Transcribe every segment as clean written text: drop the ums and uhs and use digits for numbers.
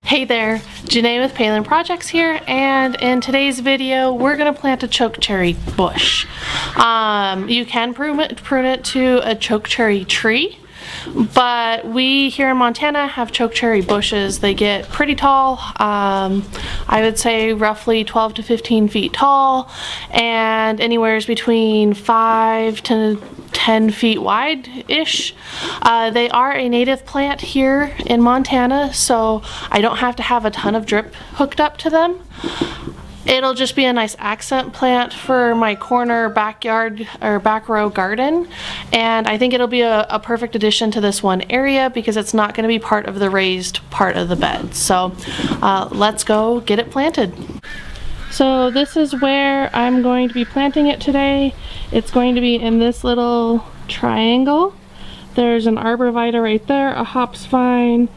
Hey there, Janae with Palin Projects here, and in today's video we're going to plant a chokecherry bush. You can prune it to a chokecherry tree, but we here in Montana have chokecherry bushes. They get pretty tall, I would say roughly 12 to 15 feet tall, and anywhere between 5 to 10 feet wide-ish. They are a native plant here in Montana, so I don't have to have a ton of drip hooked up to them. It'll just be a nice accent plant for my corner backyard or back row garden, and I think it'll be a perfect addition to this one area because it's not going to be part of the raised part of the bed. So let's go get it planted. So this is where I'm going to be planting it today. It's going to be in this little triangle. There's an arborvitae right there, a hops vine,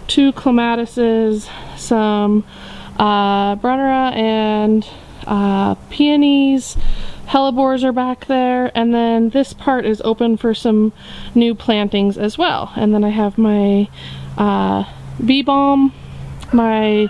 2 clematises, some brunnera and peonies. Hellebores are back there, and then this part is open for some new plantings as well. And then I have my bee balm, my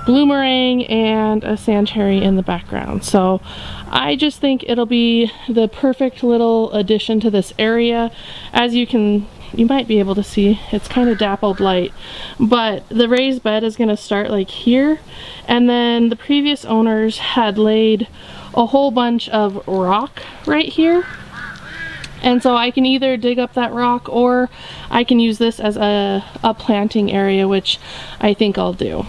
bloomerang, and a sand cherry in the background. So I just think it'll be the perfect little addition to this area. As you might be able to see, it's kind of dappled light, but the raised bed is going to start like here, and then the previous owners had laid a whole bunch of rock right here, and so I can either dig up that rock or I can use this as a planting area, which I think I'll do.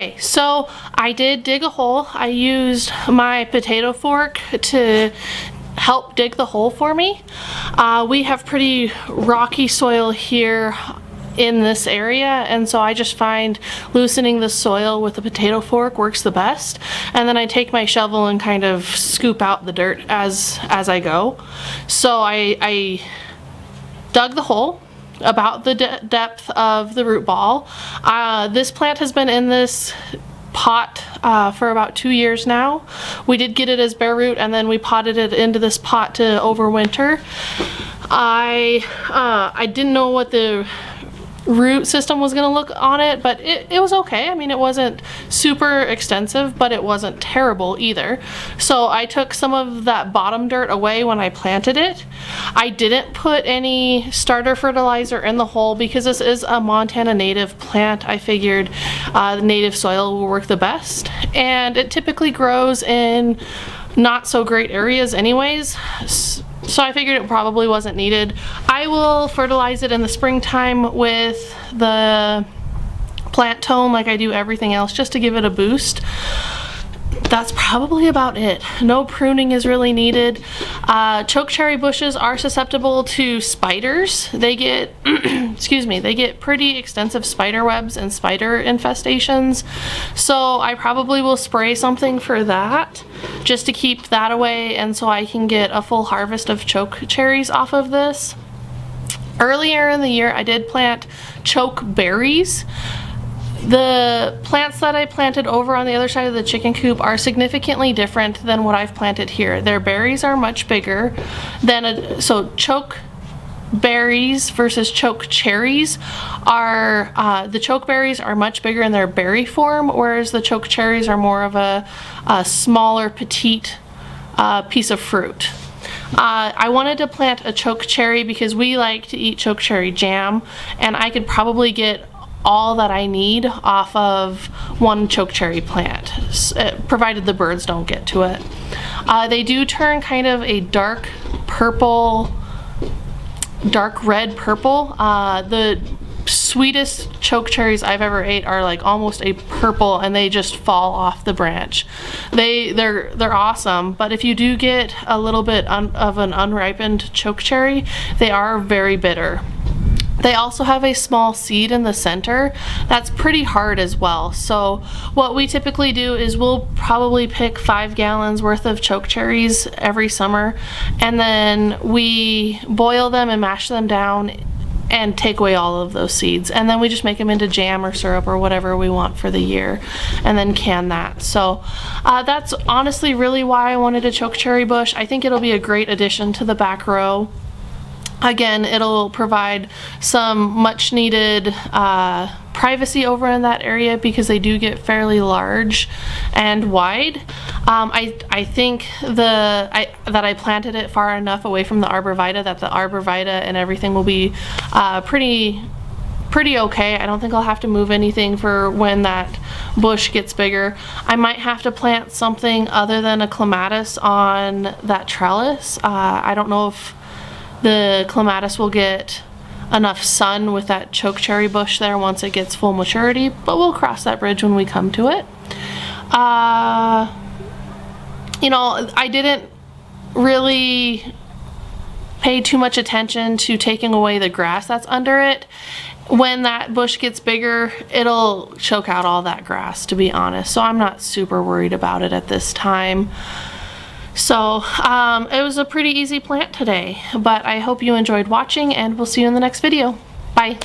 Okay, so I did dig a hole. I used my potato fork to help dig the hole for me. We have pretty rocky soil here in this area, and so I just find loosening the soil with a potato fork works the best, and then I take my shovel and kind of scoop out the dirt as I go. So I dug the hole about the depth of the root ball. This plant has been in this pot for about 2 years now. We did get it as bare root, and then we potted it into this pot to overwinter. I didn't know what the root system was gonna look on it, but it was okay. I mean, it wasn't super extensive, but it wasn't terrible either. So I took some of that bottom dirt away when I planted it. I didn't put any starter fertilizer in the hole because this is a Montana native plant. I figured native soil will work the best, and it typically grows in not so great areas anyways, so I figured it probably wasn't needed. I will fertilize it in the springtime with the plant tone like I do everything else, just to give it a boost. That's probably about it. No pruning is really needed. Chokecherry bushes are susceptible to spiders. They get, excuse me, they get pretty extensive spider webs and spider infestations. So I probably will spray something for that, just to keep that away, and so I can get a full harvest of chokecherries off of this. Earlier in the year, I did plant chokeberries. The plants that I planted over on the other side of the chicken coop are significantly different than what I've planted here. Their berries are much bigger than so chokeberries versus chokecherries are, the chokeberries are much bigger in their berry form, whereas the chokecherries are more of a smaller, petite piece of fruit. I wanted to plant a chokecherry because we like to eat chokecherry jam, and I could probably get all that I need off of one chokecherry plant, provided the birds don't get to it. They do turn kind of a dark purple, dark red purple. The sweetest chokecherries I've ever ate are like almost a purple, and they just fall off the branch. They're awesome, but if you do get a little bit of an unripened chokecherry, they are very bitter. They also have a small seed in the center that's pretty hard as well. So what we typically do is we'll probably pick 5 gallons worth of chokecherries every summer, and then we boil them and mash them down and take away all of those seeds, and then we just make them into jam or syrup or whatever we want for the year, and then can that. So that's honestly really why I wanted a chokecherry bush. I think it'll be a great addition to the back row. Again, it'll provide some much needed privacy over in that area because they do get fairly large and wide. I think that I planted it far enough away from the arborvitae that the arborvitae and everything will be pretty okay. I don't think I'll have to move anything for when that bush gets bigger. I might have to plant something other than a clematis on that trellis. I don't know if the clematis will get enough sun with that chokecherry bush there once it gets full maturity, but we'll cross that bridge when we come to it. You know, I didn't really pay too much attention to taking away the grass that's under it. When that bush gets bigger, it'll choke out all that grass, to be honest, so I'm not super worried about it at this time. So it was a pretty easy plant today, but I hope you enjoyed watching, and we'll see you in the next video. Bye.